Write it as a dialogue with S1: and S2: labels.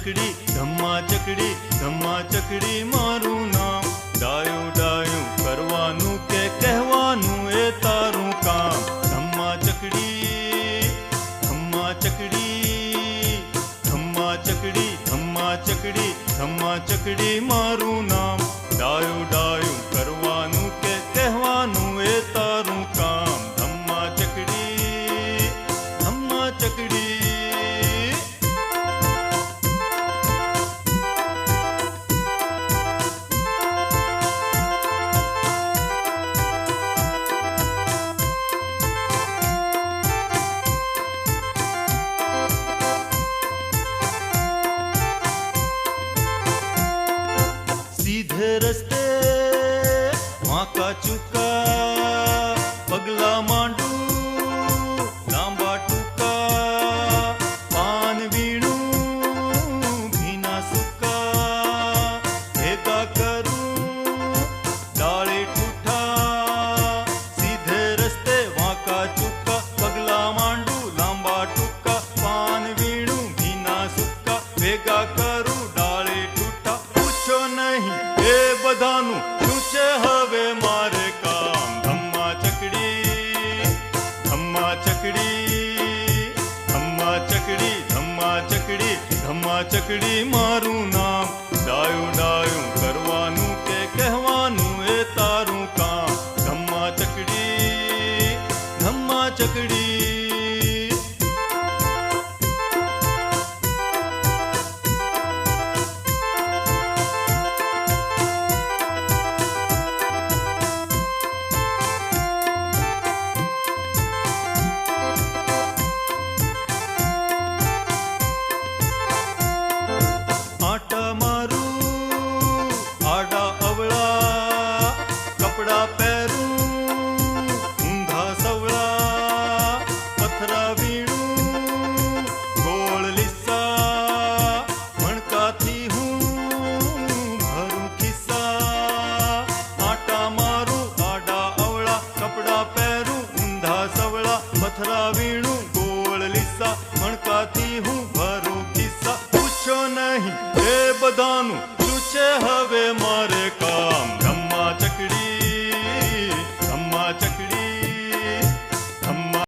S1: ધમ્મા ચકડી મારું નામ. ડાયું ડાયું કરવાનું કે કહેવાનું એ તારું કામ. ધમ્મા ચકડી ધમ્મા ચકડી ધમ્મા ચકડી ધમ્મા ચકડી ધમ્મા ચકડી મારું નામ. ડાયું ડાયું કરવાનું કે કહેવાનું એ તારું કામ. ધમ્મા ચકડી ધમ્મા ચકડી. सीधे रस्ते वांका चुका पगला માંડું લાંબા ટૂંકા પાન વીણું ભીના સૂકા ભેગા કરું ડાળે ઠૂઠા. સીધે રસ્તે વાંકા ચુકા પગલા માંડું લાંબા ટૂંકા પાન વીણું ભીના સૂકા ભેગા કરું ડાળે ઠૂઠા. પૂછો નહીં એ બધાનું શું છે હવે મારે કામ. ધમ્મા ચકડી ધમ્મા ચકડી ધમ્મા ચકડી ધમ્મા ચકડી ધમ્મા ચકડી મારું નામ. ડાયું ડાયું કરવાનું કે કહેવાનું એ તારું